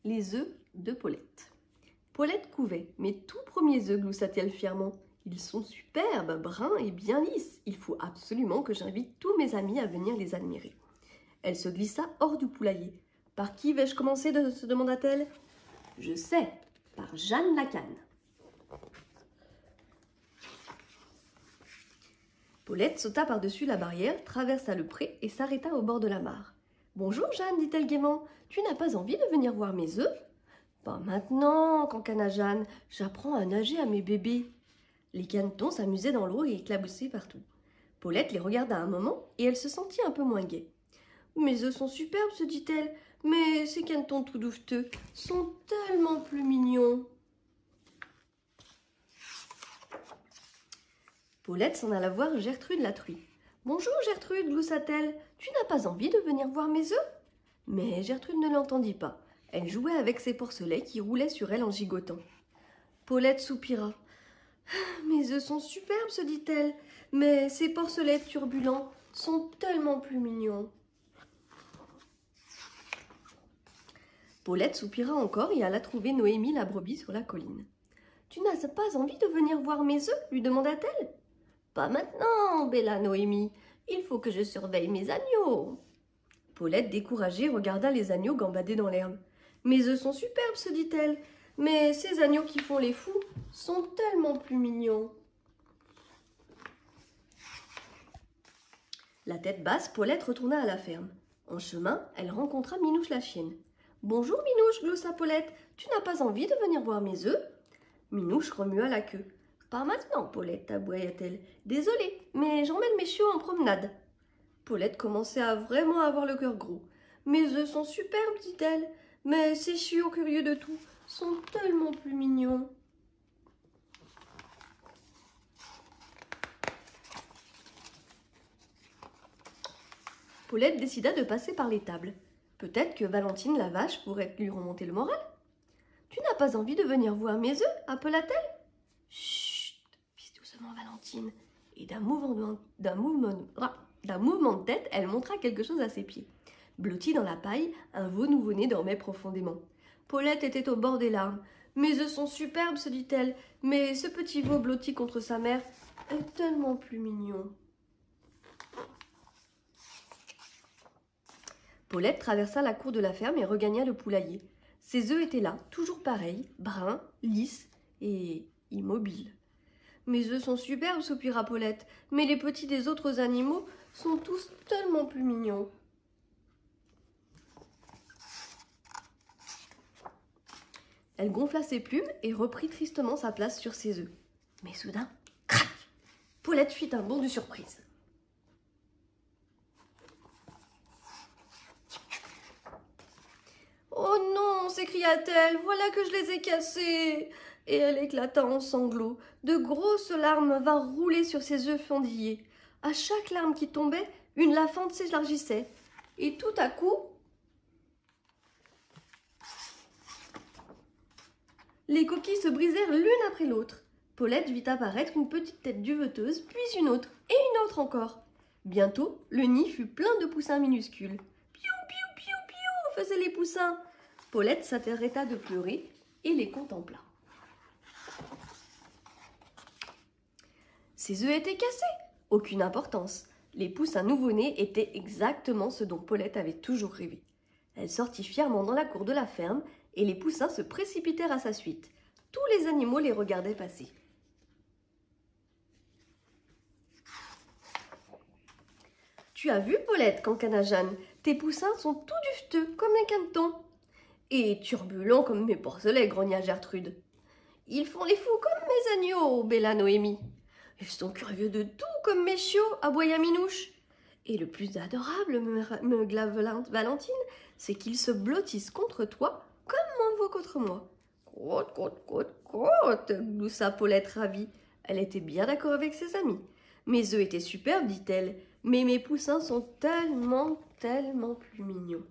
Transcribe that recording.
Les œufs de Paulette. Paulette couvait mes tout premiers œufs, gloussa-t-elle fièrement. Ils sont superbes, bruns et bien lisses. Il faut absolument que j'invite tous mes amis à venir les admirer. Elle se glissa hors du poulailler. Par qui vais-je commencer se demanda-t-elle. Je sais, par Jeanne la Canne. Paulette sauta par-dessus la barrière, traversa le pré et s'arrêta au bord de la mare. « Bonjour Jeanne, dit-elle gaiement, tu n'as pas envie de venir voir mes œufs ?»« Pas maintenant, cancana Jeanne, j'apprends à nager à mes bébés. » Les canetons s'amusaient dans l'eau et éclaboussaient partout. Paulette les regarda un moment et elle se sentit un peu moins gaie. « Mes œufs sont superbes, se dit-elle, mais ces canetons tout douveteux sont tellement plus mignons. » Paulette s'en alla voir Gertrude la truie. « Bonjour Gertrude, gloussa-t-elle, tu n'as pas envie de venir voir mes œufs ?» Mais Gertrude ne l'entendit pas. Elle jouait avec ses porcelets qui roulaient sur elle en gigotant. Paulette soupira. « Mes œufs sont superbes, se dit-elle, mais ces porcelets turbulents sont tellement plus mignons. » Paulette soupira encore et alla trouver Noémie la brebis sur la colline. « Tu n'as pas envie de venir voir mes œufs ?» lui demanda-t-elle. « Pas maintenant, bella Noémie, il faut que je surveille mes agneaux. » Paulette, découragée, regarda les agneaux gambader dans l'herbe. « Mes œufs sont superbes, se dit-elle, mais ces agneaux qui font les fous sont tellement plus mignons. » La tête basse, Paulette retourna à la ferme. En chemin, elle rencontra Minouche la chienne. « Bonjour Minouche, gloussa Paulette, tu n'as pas envie de venir voir mes œufs ?» Minouche remua la queue. « Pas maintenant, Paulette, aboya-t-elle. Désolée, mais j'emmène mes chiots en promenade. » Paulette commençait à vraiment avoir le cœur gros. « Mes œufs sont superbes, dit-elle, mais ces chiots curieux de tout sont tellement plus mignons. » Paulette décida de passer par l'étable. Peut-être que Valentine la vache pourrait lui remonter le moral. « Tu n'as pas envie de venir voir mes œufs ?» appela-t-elle. « Chut !» fit doucement Valentine. Et d'un mouvement de tête, elle montra quelque chose à ses pieds. Blotti dans la paille, un veau nouveau-né dormait profondément. Paulette était au bord des larmes. « Mes œufs sont superbes, se dit-elle, mais ce petit veau blotti contre sa mère est tellement plus mignon. » Paulette traversa la cour de la ferme et regagna le poulailler. Ses œufs étaient là, toujours pareils, bruns, lisses et immobiles. « Mes œufs sont superbes, soupira Paulette, mais les petits des autres animaux sont tous tellement plus mignons. » Elle gonfla ses plumes et reprit tristement sa place sur ses œufs. Mais soudain, crac, Paulette fit un bond de surprise. « Oh non !» s'écria-t-elle, « voilà que je les ai cassés !» Et elle éclata en sanglots. De grosses larmes vinrent rouler sur ses œufs fendillés. À chaque larme qui tombait, une la fente s'élargissait. Et tout à coup, les coquilles se brisèrent l'une après l'autre. Paulette vit apparaître une petite tête duveteuse, puis une autre, et une autre encore. Bientôt, le nid fut plein de poussins minuscules. « Piou, piou, piou, piou !» faisaient les poussins. Paulette s'arrêta de pleurer et les contempla. Ses œufs étaient cassés. Aucune importance. Les poussins nouveau-nés étaient exactement ce dont Paulette avait toujours rêvé. Elle sortit fièrement dans la cour de la ferme et les poussins se précipitèrent à sa suite. Tous les animaux les regardaient passer. « Tu as vu, Paulette, cancana Jeanne, tes poussins sont tout duveteux comme les canetons. »« Et turbulents comme mes porcelets, grogna Gertrude. »« Ils font les fous comme mes agneaux, bella Noémie. »« Ils sont curieux de tout comme mes chiots, aboya Minouche. »« Et le plus adorable, me glave Valentine, c'est qu'ils se blottissent contre toi comme mon veau contre moi. »« Crotte, crotte, crotte, crotte, gloussa Paulette ravie. Elle était bien d'accord avec ses amis. « Mes œufs étaient superbes, dit-elle, mais mes poussins sont tellement, tellement plus mignons. »